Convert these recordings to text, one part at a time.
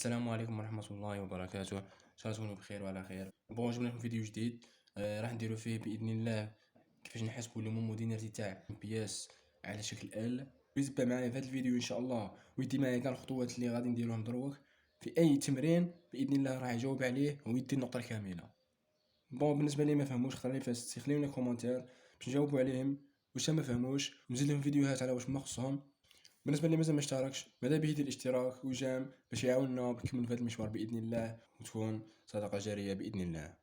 السلام عليكم ورحمة الله وبركاته. إن شاء الله تكونوا بخير وعلى خير. جبنا لكم فيديو جديد. راح نديرو فيه بإذن الله كيفاش نحسبوا لو مودينيتي تاع بياس على شكل ال. ويتبع معايا في هذا الفيديو ان شاء الله، ويدي معايا كاع الخطوات اللي غادي نديروهم دروك في اي تمرين باذن الله راح يجاوب عليه ويدي النقطة الكاملة. بالنسبة لي ما فهموش خليونا كومونتير باش نجاوبوا عليهم، واش ما فهموش ونزيد لهم فيديوهات على واش ما خصهم. بالنسبه اللي مازال ما اشتركش ماذا به يدير الاشتراك وجام باش يعاوننا نكمل في هذا المشوار باذن الله وتكون صدقه جاريه باذن الله.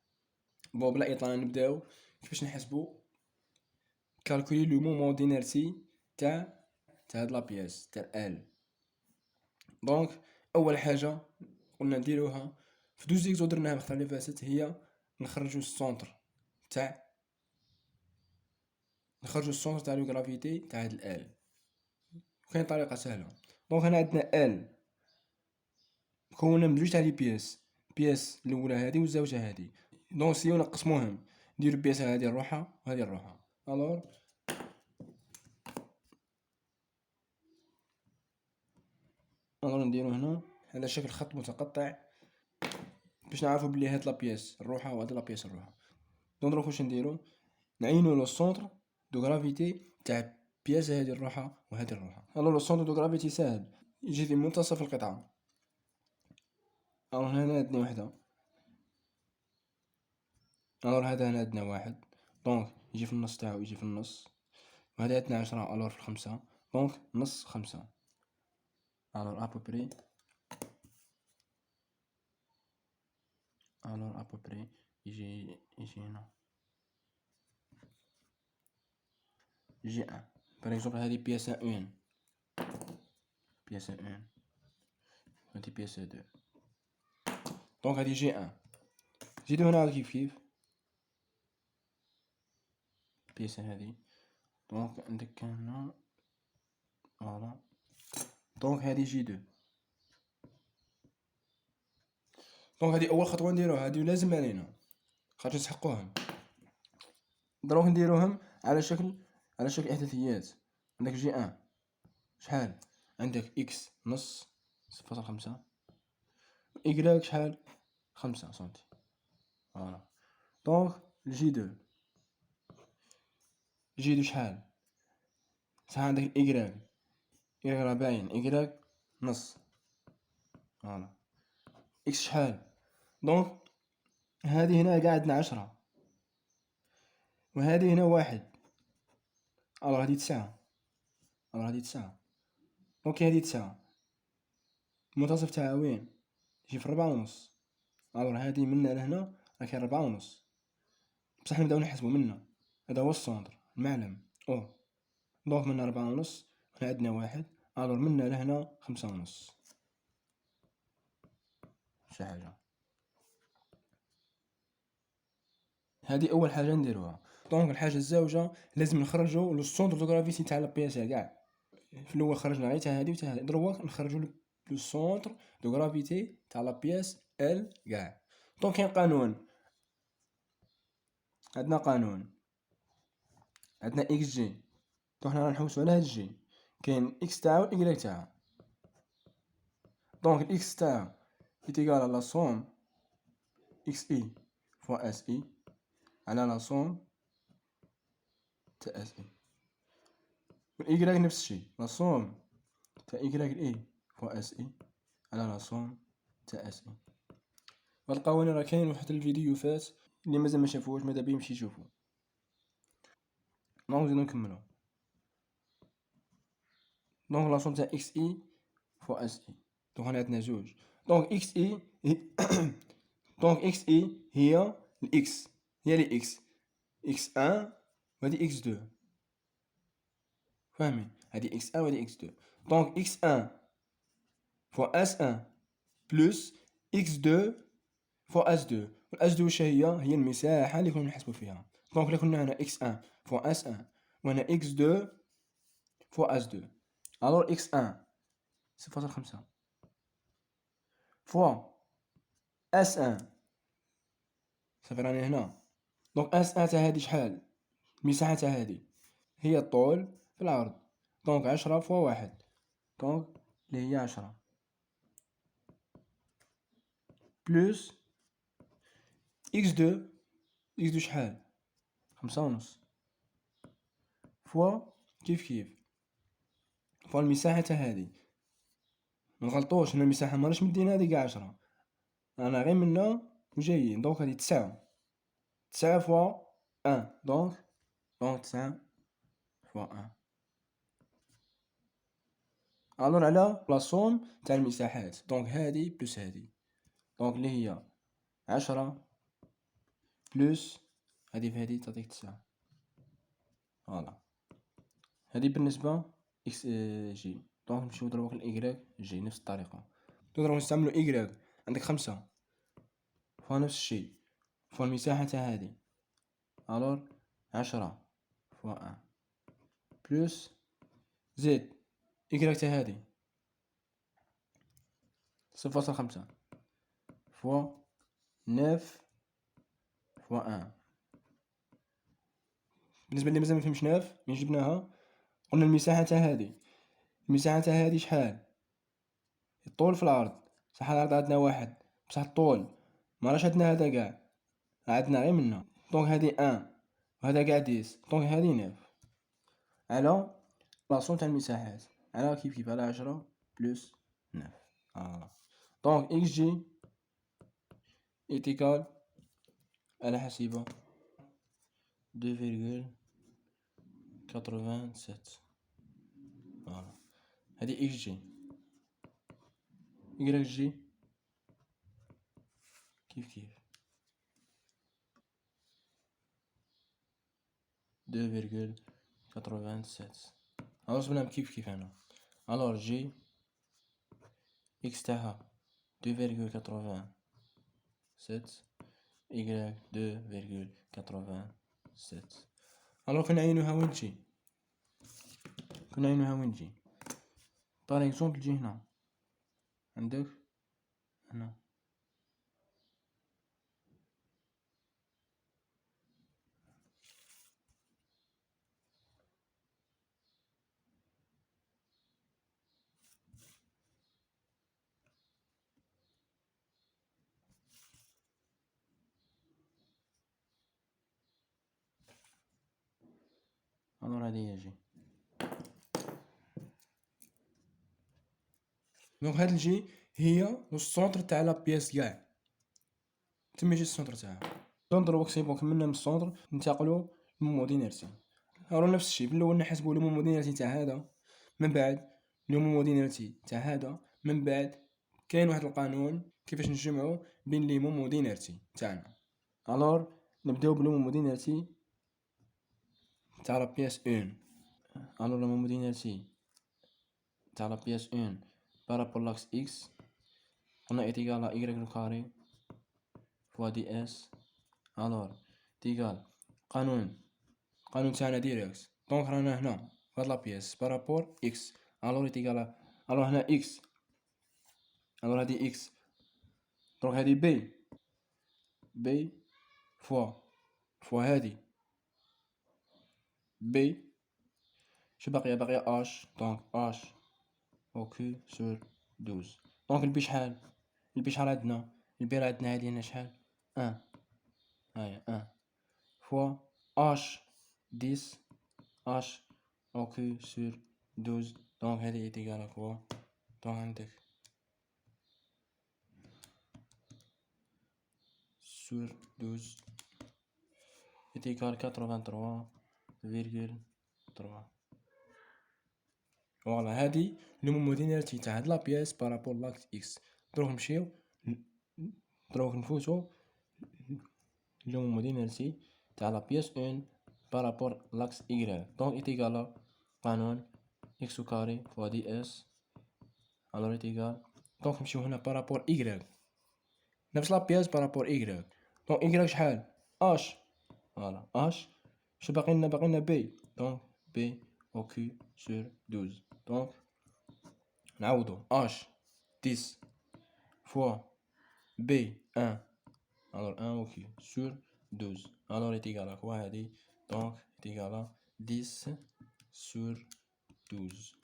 بلا اطاله نبداو كيفاش نحسبوا كالكولي لو مومون دينيرسي تاع هاد لابياس تاع ال. اول حاجه قلنا نديروها في دوز زيكزو درناها الخطره اللي فاتت، هي نخرجوا السونتر تاع لو غرافيتي تاع هاد ال. كاين طريقه سهله. هنا عندنا ال مكونه من جوج تاع لي بياس الاولى هذه والزوجه هذه. سيو نقسموهم، نديرو البياس هذه نروحها وهذه نروحها. نديرو هنا على شكل خط متقطع باش نعرفو بلي هاد لابياس نروحها وهاد لابياس نروحها. دروك واش نديرو؟ نعينو لو سونتر دو غرافيتي تاع بياس هذه نروحها وهذه نروحها. لو سونتر دو غرافيتي ساهل، يجي في منتصف القطعه. هنا عندنا وحده، هذا هنا عندنا واحد، يجي في النص تاعو، يجي في النص. وهذا عندنا 10 في الخمسة، نص 5. ابوبري يجي هنا يجي ان. بار اكزومبل هذه بياسة اون، هذه بياسة دو. هذه يجي ان. زيدو هنا كيف البياسة هذه. عندك هنا فوالا. هذه يجي دو. هذه اول خطوه نديروها، هذه لازم علينا خاطر نسحقوهم. دروك نديروهم على شكل احداثيات. عندك جي ان شحال؟ عندك اكس نص 0.5، إيكغيك شحال؟ 5 سنتي. فوالا. الجي دو شحال؟ عندك إيكغيك راه باين، إيكغيك نص. فوالا. إكس شحال؟ هادي هنا قاع عندنا 10 وهادي هنا 1. هادي 9. هادي 9. هادي 9. المنتصف تاعها وين؟ يجي في 4.5. هادي منا لهنا راه كاين 4.5، بصح نبداو نحسبو منا. هذا هو السونتر المعلم منا 4.5. هنا عندنا 1، منا لهنا 5.5. شي حاجة. هذه اول حاجه نديروها. الحاجه الزوجه لازم نخرجوا لو سونتر دو غرافيتي تاع البياس كاع. في الاول خرجنا غير تاع هذه وتاع هذه، دروك نخرجوا لو سونتر دو غرافيتي تاع لا بياس ال كاع. كاين قانون، عندنا اكس جي. حنا نحوسوا على هاد الجي، كاين اكس تاعو وايكغيك تاعها. الاكس تاعو ايتيغال لا سوم اكس اي فوا اس اي على لا سوم تاع اس اي. والايكغيك نفس الشيء، لا سوم تاع ايكغيك اي فوا اس اي على لا سوم تاع اس اي. هاد القوانين راه كاين واحد الفيديو فات، اللي مازال ما شافوهش ماذا بيه يمشي يشوفو. نزيدو نكملو. لا سوم تاع اكس اي فوا اس اي. هنا عندنا جوج. اكس اي اكس اي هي الاكس، هي لي اكس ان وهادي اكس دو. فاهمين؟ هادي اكس ان وهادي اكس دو. اكس ان فوا اس ان بلس اكس دو فوا اس دو. الاس دو واش هي؟ هي المساحة اللي كنا نحسبو فيها. إلا كنا هنا اكس ان فوا اس ان وهنا اكس دو فوا اس دو، اكس ان 0.5 فوا اس ان صافي راني هنا. اس ان تاع هادي شحال؟ المساحة تاع هادي هي الطول في العرض. 10 فوا 1، اللي هي 10. بلوس إكس دو. إكس دو شحال؟ 5.5 فوا كيف فوا المساحة تا هادي. منغلطوش، هنا المساحة مراناش مدينا هادي قاع 10، رانا غير منا وجايين. دونك هادي 9 فوا 1. دونك 9 فوا 1. الور على لا صوم تاع المساحات. دونك هادي بلوس هادي، دونك اللي هي 10 بلوس هادي في هادي تعطيك 9. فوالا هادي بالنسبة إكس جي. دونك نمشيو نضربو في الإيكغيك جي نفس الطريقة. نضربو نستعملو إيكغيك، عندك 5 فوا نفس الشي فوا المساحة تاع هادي. الور 10 فوا 1 بلوس زيد إيكغيك تاع هادي 0.5 فوا 9 فوا 1. بالنسبة لي مازال مفهمش 9 من جبناها. قلنا المساحة تاع هادي، المساحة تاع هادي شحال؟ الطول في الأرض، صح الأرض عندنا 1 بصح الطول مراش عندنا هذا قاع، عندنا غير منا. دونك هادي 1 وهذا قاع 10، دونك هادي 9 على لاصون تاع المساحات على كيف على 10 بلوس 9. دونك إكس جي إيتيكال على حسيبة 2,87. فوالا هادي إكس جي. إكراك جي كيف 2,87. الوغ جبناهم كيف هنا. الوغ جي إكس تاعها 2,87 إكراك 2,87. الوغ كنعينوها وين تجي؟ باغ اكزومبل تجي هنا، عندك هنا الوغ هادي هي جي. دونك هاد الجي هي السونتر تاع لا بياس قاع، تما يجي السونتر تاعها. نضربو سي كملنا من السونتر ننتقلو للمودينيرتي. الوغ نفس الشي، في الاول نحسبو المودينيرتي تاع هذا، من بعد المودينيرتي تاع هذا، من بعد كاين واحد القانون كيفاش نجمعو بين لي مودينيرتي تاعنا. الوغ نبداو بالمودينيرتي تاع لا بياس 1. الوغ المودينيرتي تاع لا بياس 1 بارابور لاكس اكس قلنا ايتيغال ايكغيك او كاري فوا دي اس. الوغ تيغال قانون تاعنا ديريكت. دونك رانا هنا فهاد لا بياس بارابور اكس. الوغ ايتيغال الوغ هنا اكس، الوغ هادي اكس، دونك هادي بي فوا هادي بي شو باقية اش. دونك اش او كيو سور 12. دونك البي شحال؟ عندنا البي راه عندنا هادي هنا شحال؟ 1. هاهي 1 فوا اش 10 اش او كيو سور 12. دونك هادي ايتيغال كوا؟ دونك عندك سور 12 ايتيغال 83,3. فوالا هادي المودينيرتي تاع هاد لا بياس بارابور لاكس اكس. دروك نمشيو دروك نفوتو المودينيرتي تاع لا بياس 1 بارابور لاكس إيكغيك. دونك إيتيغال قانون إكس أو كاري فوا دي إس. الوغ إيتيغال دونك نمشيو هنا بارابور إيكغيك، نفس لا بياس بارابور إيكغيك. دونك إيكغيك شحال؟ أش. فوالا أش شو باقيلنا بي. دونك بي أو كيو سور 12. دونك نعوضو أش 10 فوا بي 1 الوغ 1 أو كيو سور 12. الوغ إيتيغال كوا هادي؟ دونك إيتيغال 10 sur 12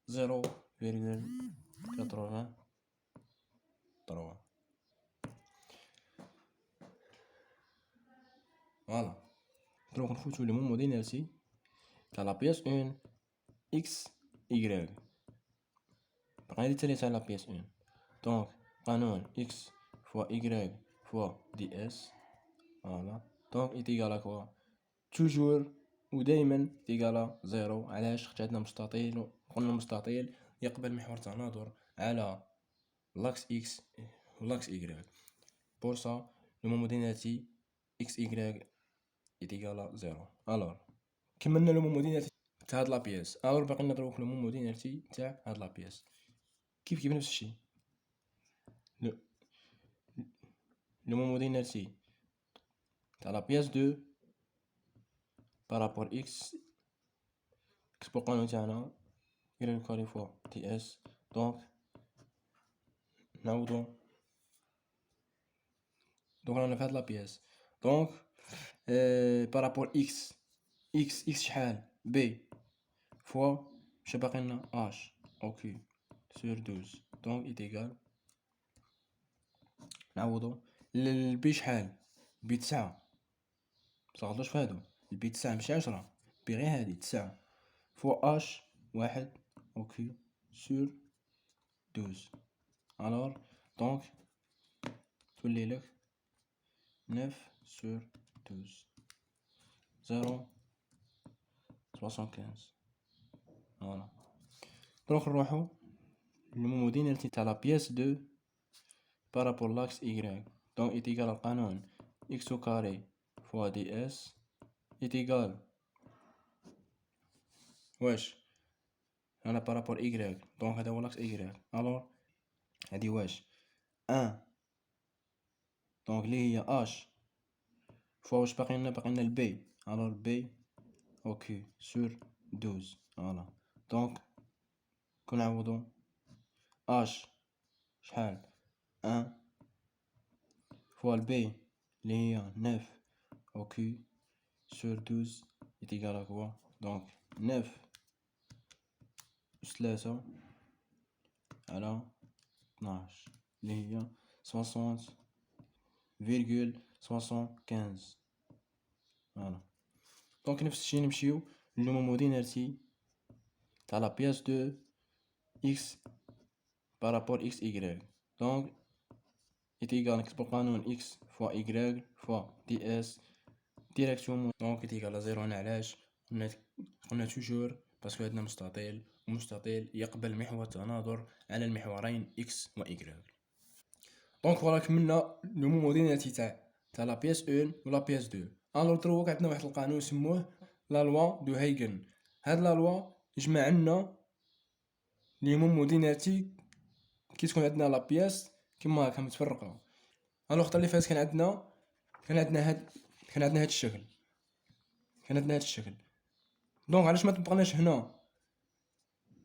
0,83. فوالا دروك نفوتو لو مومو دينيرتي تاع لا بياس اون اكس ايكغيك. القاعدة التالية تاع لا بياس اون، دونك قانون اكس فوا ايكغيك فوا دي اس. فوالا دونك ايت ايكال ا كوا؟ توجور ودايما ايكالا زيرو. علاش؟ خاطر عندنا مستطيل، قلنا المستطيل يقبل محور تناظر على لاكس اكس ولاكس ايكغيك. بور سا لو مومو دينيرتي اكس ايكغيك ايت ايكالا زيرو. الوغ كملنا لو مومو دينيرتي تاع هاد لابياس. الوغ باقي لنا دروك لو مومو دينيرتي تاع هاد لابياس. كيف نفس الشيء. لو مومو دينيرتي تاع لا بياس دو بارابور اكس بور القانون تاعنا يري كاري فوا تي اس. دونك نعوضو رانا في هاد لابياس. دونك بارابور اكس شحال؟ بي فوا واش باقي لنا؟ اش او كيو سور 12. دونك ايتيغال نعوضو البي شحال؟ بي 9. متلخبطوش في هادو. البي 9 ماشي 10، بي غير هادي 9 فوا اش 1 او كيو سور 12. الوغ دونك تولي لك 9 sur 12 0.75. فوالا دروك نروحو للمومو دينيرتي تاع لا بياس دو بارابور لاكس ايكغيك. دونك ايت ايكال القانون اكس او كاري فوا دي اس ايت ايكال واش؟ انا بارابور ايكغيك، دونك هذا هو لاكس ايكغيك. الوغ هادي واش؟ ان دونك لي هي اش فوا واش باقي لنا؟ باقي لنا البي. الوغ بي او كيو سور 12. فوالا دونك كنعوضو اش شحال؟ ان فوا البي لي هي 9 او كيو سور 12 ايتيغال كوا؟ دونك 9 أس 3 على 12 لي هي 60,75. فوالا دونك نفس الشي نمشيو لو مومو دينيرتي تاع لا بياس دو اكس بارابور اكس ايكغيك. دونك ايتيغال نكتبو قانون اكس فوا ايكغيك فوا دي اس ديريكتومون. دونك ايتيغال زيرو. هنا علاش؟ قلنا توجور باسكو عندنا مستطيل، ومستطيل يقبل محور تناظر على المحورين اكس و ايكغيك. دونك فوالا كملنا لو مومو دينيرتي تاع لا بياس اون و لا بياس دو. الوغ دروك عندنا واحد القانون نسموه لا لوا دو هايغن. هاد لا لوا يجمع عندنا لي مومو دينيرتي كي تكون عندنا لا بياس كيما هاكا متفرقه. الوغ اللي فات كان عندنا هاد الشكل. دونك علاش ما طبقناش هنا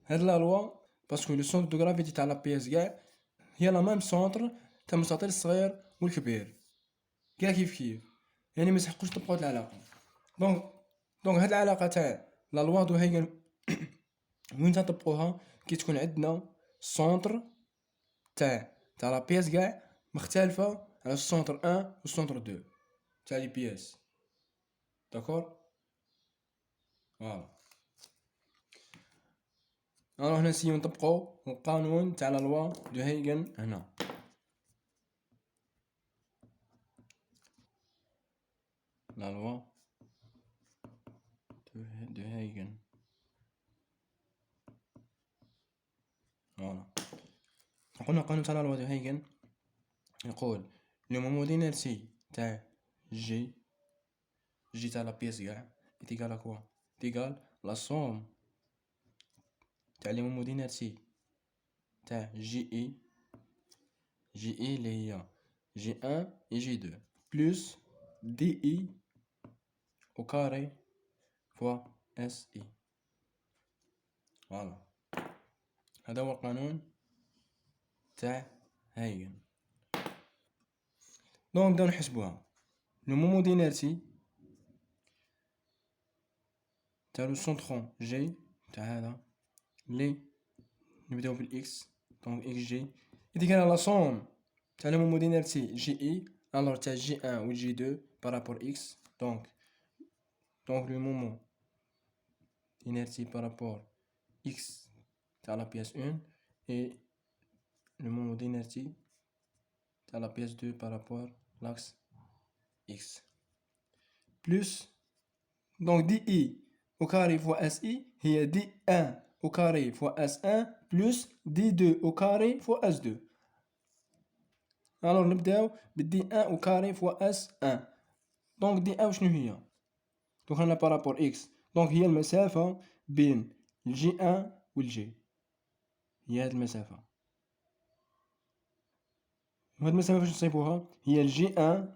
هاد لا لوا؟ باسكو لو سونتر دو غرافيتي تاع لا بياس كاع هي لا ميم سونتر تاع المستطيل الصغير والكبير كاع كيف، يعني ما يسحقوش يطبقوا هاد العلاقه. دونك هاد العلاقه تاع لا لوا دو هايغن وين تطبقوها؟ كي تكون عندنا السونتر تاع لا بياس كاع مختلفه على السونتر 1 و السونتر 2 تاع لي بياس. داكور فوالا. الوغ هنا نسيو نطبقو القانون تاع لا لوا دو هايغن هنا. لا لوا دو هايغن فوالا. قلنا القانون تاع لا لوا دو هايغن يقول لو مومو دينيرتي تاع جي تاع لا بياس كاع ايتيغال كوا؟ ايتيغال لا سوم تاع لي مومو دينيرتي تاع جي اي اللي هي جي 1 و جي 2 بلس دي اي او كاري فوا اس اي. فوالا هذا هو القانون تاع هايغن. دونك نبداو نحسبوها. لو مومو دينيرتي تاع لو سونترون جي تاع هذا لي نبداو بالاكس. دونك اكس جي يدير لا سوم تاع لو مومو دينيرتي جي اي الوغ تاع جي 1 و جي 2 بارابور اكس. donc le moment d'inertie par rapport x à la pièce 1 et le moment d'inertie à la pièce 2 par rapport à l'axe x. Plus, donc di au carré fois si, il y a di1 au carré fois s1 plus di2 au carré fois s2. Alors نبداو بالdi1 au carré fois s1. donc di1 شنو هي؟ donc هنا بارابور x. donc هي المسافة بين الجي1 والجي. هي هاد المسافة. وهاد المسافة باش نصيبوها هي الجي1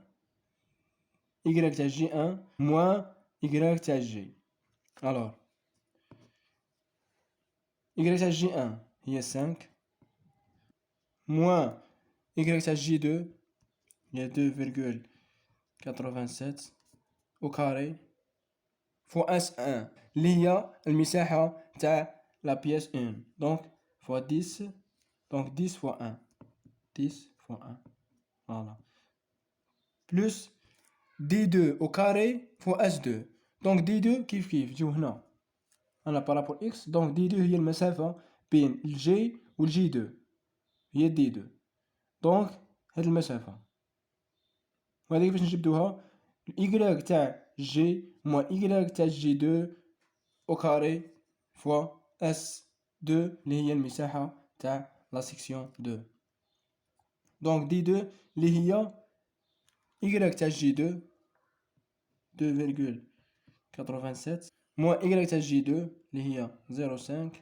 y تاع جي1 موان y تاع جي. alors y تاع جي1 هي 5 موان y تاع جي2 هي 2,87 au carré fois S1 اللي هي المساحة تاع la pièce 1. donc fois 10 donc 10 fois 1 10 fois 1 voilà plus D2 au carré fois S2. donc D2 كيف جيو هنا أنا بارابور X. donc D2 هي المسافة بين الجي والجي 2 هي D2. donc هاد المسافة وهذه كيفاش نجبدوها Y تاع G moins Y تاع G2 au carré fois S2 اللي هي المساحة تاع la section 2. donc D2 اللي هي Y تاع G2 2,87 moins Y تاع G2 اللي هي 0,5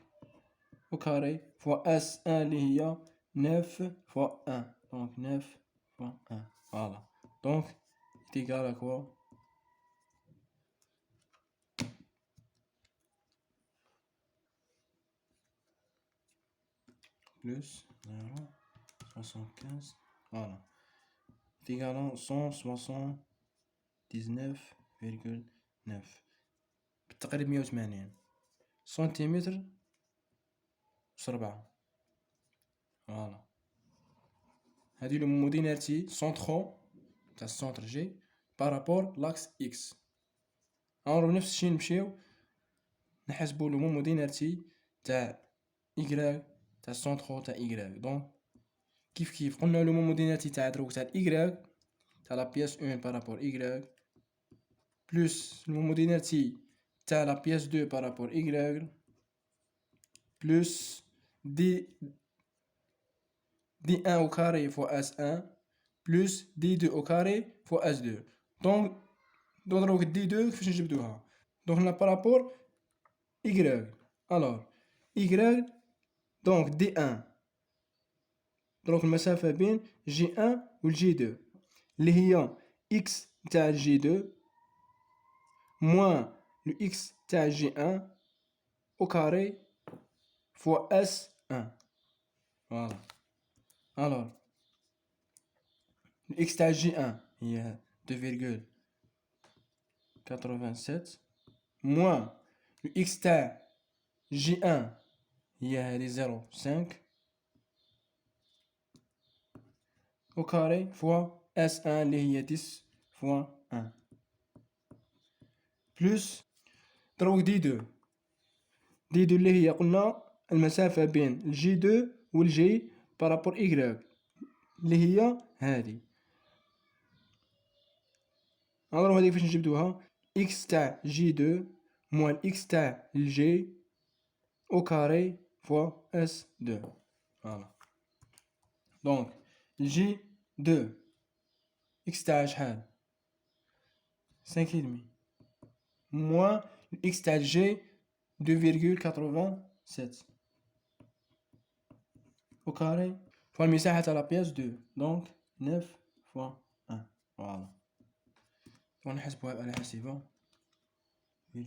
au carré fois S1 اللي هي 9 fois 1. donc 9 fois 1 voilà. donc c'est égal à quoi? Plus 0,75 voilà. c'est égal à 179,9 بالتقريب 180 سنتيمتر ×4. فوالا هادي لو مومو دينيرتي سونترو تاع السونتر جي بارابور لاكس اكس. alors نفس الشي نمشيو نحسبو لو مومو دينيرتي تاع y تاع السونترو تاع y. دونك كيف قلنا لو مومو دينيرتي تاع دروك تاع y تاع لا بياس 1 بارابور y plus لو مومو دينيرتي تاع لا بياس 2 بارابور y plus d1 au carré fois s1 plus d2 au carré fois s2. donc دروك d2 كيفاش نجبدوها؟ donc هنا بارابور y. alors y donc d1 دروك المسافة بين g1 و g2 اللي هي x تاع g2 moins le x تاع g1 au carré fois s1. voilà. alors le x تاع g1 هي 2,87 moins le x تاع g1 هي هذه 0,5 au carré fois S1 اللي هي 10 fois 1 plus دروك D2 اللي هي قلنا المسافة بين الجي 2 والجي بارابور Y اللي هي هذه. alors هذه كيفاش نجبدوها؟ x تاع جي 2 moins x تاع الجي au carré fois S2. voilà. donc الجي 2 x تاع شحال 5,5 moins x تاع g 2,87 au carré fois المساحة تاع la pièce 2 donc 9 fois 1. voilà. ونحسبوها على حاسبة 0,75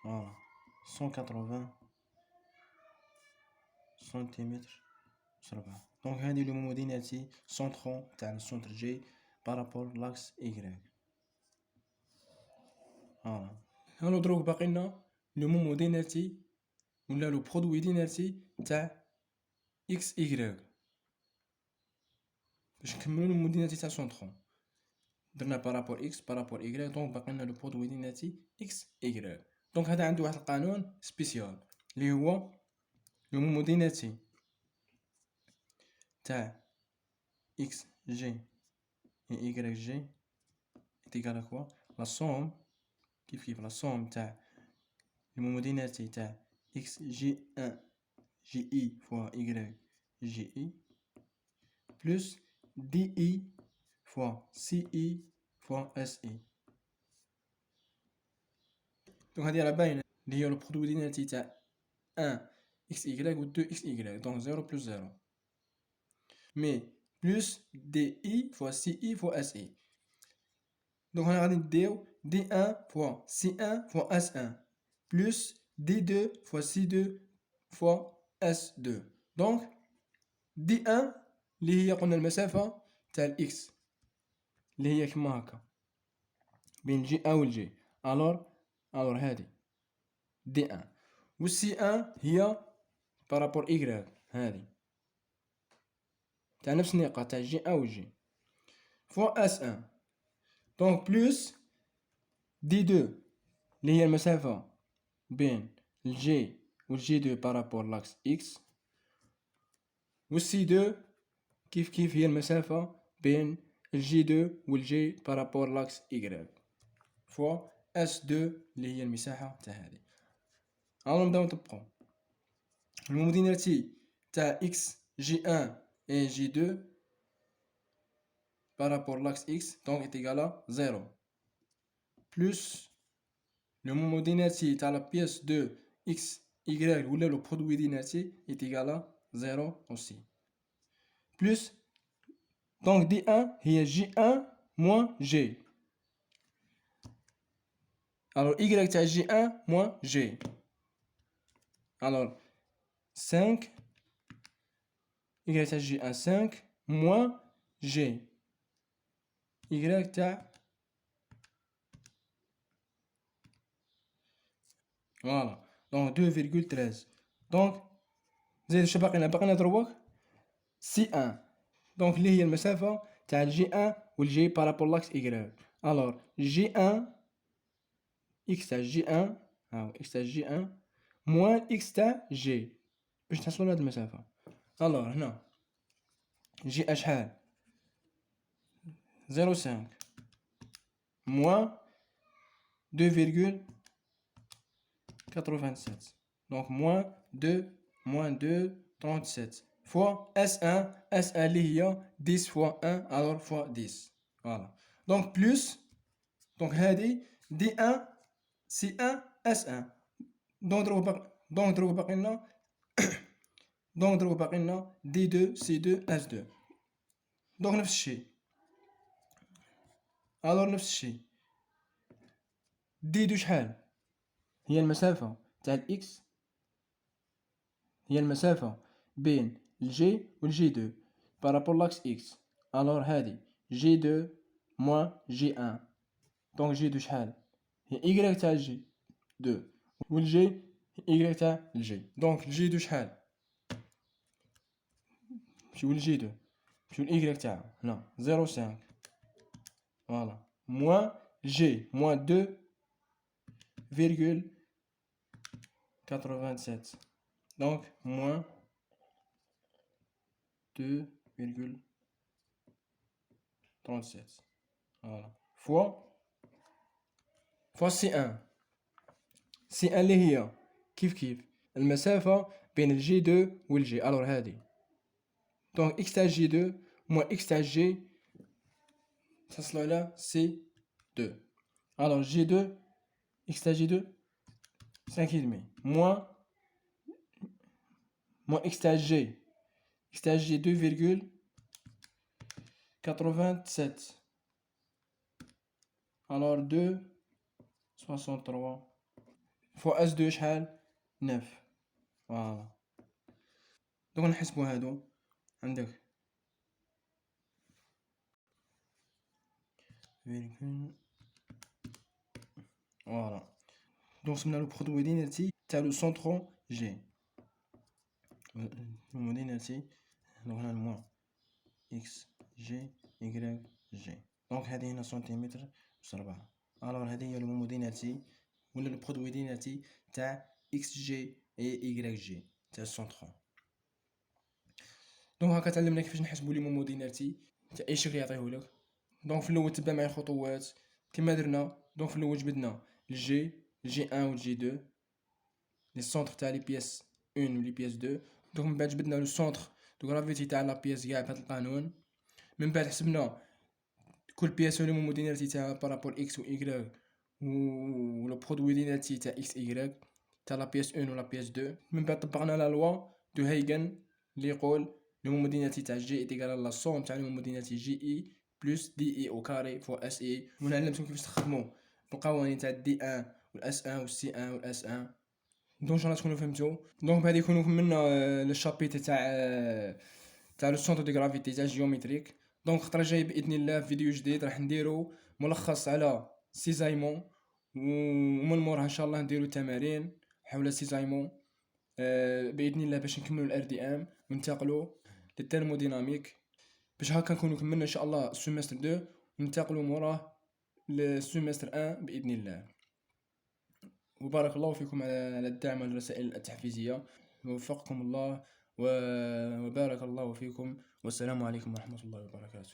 voilà 180 سنتيمتر ×4. donc هذه لو مومو دينيرتي سونترون تاع السونتر جي بارابور لاكس y. فوالا. هانو دروك باقي لنا لو مومو دينيرتي ولا لو برودوي دينيرتي تاع اكس y باش نكملو لو مومو دينيرتي تاع سونترون. درنا بارابور اكس بارابور ايكغيك، دونك باقي لنا لو برودوي ديالتي اكس ايكغيك. دونك هذا عنده واحد القانون سبيسيال اللي هو الهومودينيتي تاع اكس جي et YG est égal à quoi? La somme, la somme تاع l'homodynité تاع XJ1 JI fois Y JI plus DI fois CI fois SI. Donc هذه راه باينة اللي هي le produit d'identité تاع 1 XY ou 2 XY, donc 0 plus 0. Mais plus DI fois CI fois SI. Donc on a نديو D1 fois C1 fois S1 plus D2 fois C2 fois S2. Donc D1 اللي هي قلنا المسافة تاع الإكس اللي هي كما هكا بين G1 و G. alors هادي D1 و C1 هي بارابور Y هادي تاع نفس النقاط تاع G1 و G فوا S1. donc plus D2 اللي هي المسافة بين الجي والجي 2 بارابور لاكس إكس والسي 2 كيف هي المسافة بين الجي 2 والجي بارابور لاكس إيكغيك فوا اس 2 اللي هي المساحة تاع هذه. نبداو نطبقو الهومودينيتي تاع إكس جي 1 et جي 2 بارابور لاكس إكس donc est égal à 0 plus l'homodynité تاع la pièce de x, y ou le produit d'inertie est égal à 0 aussi. Plus, donc D1 est J1 moins G. Alors Y تاع J1 moins G. Alors 5, Y تاع J1 5 moins G. Y تاع voilà. Donc 2,13. Donc زيد واش باقي دروك C1. donc اللي هي المسافة تاع الجي 1 والجي بارابور لاكس إيكغيك. alors جي 1 إكس تاع جي 1 هاو إكس تاع جي 1 موان إكس تاع جي باش نحصلو لهاد المسافة. alors هنا جي شحال 0,5 موان 2,87 donc moins 2,37 fois S1 اللي هي 10 fois 1 alors fois 10 voilà. donc plus donc هادي D1 C1 S1 donc دروك باقي لنا D2 C2 S2 donc نفس الشيء. alors نفس الشيء D2 شحال هي المسافة تاع الإكس هي المسافة بين الجي والجي 2 بارابور لاكس إكس. alors هادي جي 2 موان جي 1 donc جي 2 شحال هي إيكغيك تاع جي 2 والجي إيكغيك تاع الجي. donc الجي 2 شحال نمشيو للجي 2 نمشيو لإيكغيك تاعو هنا 0,5 voilà موان جي موان 2,87 donc moins 2,37 voilà fois C1 اللي هي كيف المسافة بين الجي 2 والجي. alors هادي donc x تاع جي 2 moins x تاع جي تصلو على سي 2. alors جي 2 x تاع جي 2 5,5 moins x تاع جي 2,87 alors 2,63 fois S2 شحال 9 voilà. donc نحسبو هادو عندك voilà. donc سمنا لو برودوي دينيرتي تاع لو سونترون جي l'homodynité donc هنا الموان x g y g دونك هذه هنا سنتيمتر أس 4. الوغ هذه هي الهوموديناتي ولا البرودويديناتي تاع إكس جي إي إيكغيك جي تاع السونتخون. دونك هاكا تعلمنا كيفاش نحسبو لي موموديناتي تاع أي شكل يعطيهولك. دونك في الأول تبع معايا الخطوات كيما درنا. دونك في الأول جبدنا الجي ان و الجي دو لي سونتر تاع لي بياس 1 و لي بياس 2. دونك من بعد جبدنا لو سونتر دو غرافيتي تاع لا بياس كاع بهاد القانون. من بعد حسبنا كل بياس لو موموديناتي تاعها بارابور اكس و ايكغيك و لو برودويديناتي تاع اكس ايكغيك تاع لا بياس 1 و لا بياس 2. من بعد طبقنا لا لوا دو هايغن اللي يقول لو موموديناتي تاع جي ايكال لا سوم تاع لو موموديناتي جي اي بلس دي اي او كاري فوا اس اي. ونعلمكم كيفاش تخدموا بالقوانين تاع دي ان والاس ان والسي ان والاس ان. دونك ان شاء الله تكونوا فهمتوا. دونك بهذا يكونوا كملنا لو شابيتر تاع لو سونتر دو غرافيتي تاع جيومتريك. دونك الخطره الجايه باذن الله في فيديو جديد راح نديرو ملخص على سيزايمون ومن مورها ان شاء الله نديرو تمارين حول سيزايمون باذن الله باش نكملوا الار دي ام وننتقلوا للترموديناميك باش هكا نكونوا كملنا ان شاء الله السيمستر 2 وننتقلوا موراه للسيمستر 1 باذن الله. وبارك الله فيكم على الدعم والرسائل التحفيزية. ووفقكم الله وبارك الله فيكم والسلام عليكم ورحمة الله وبركاته.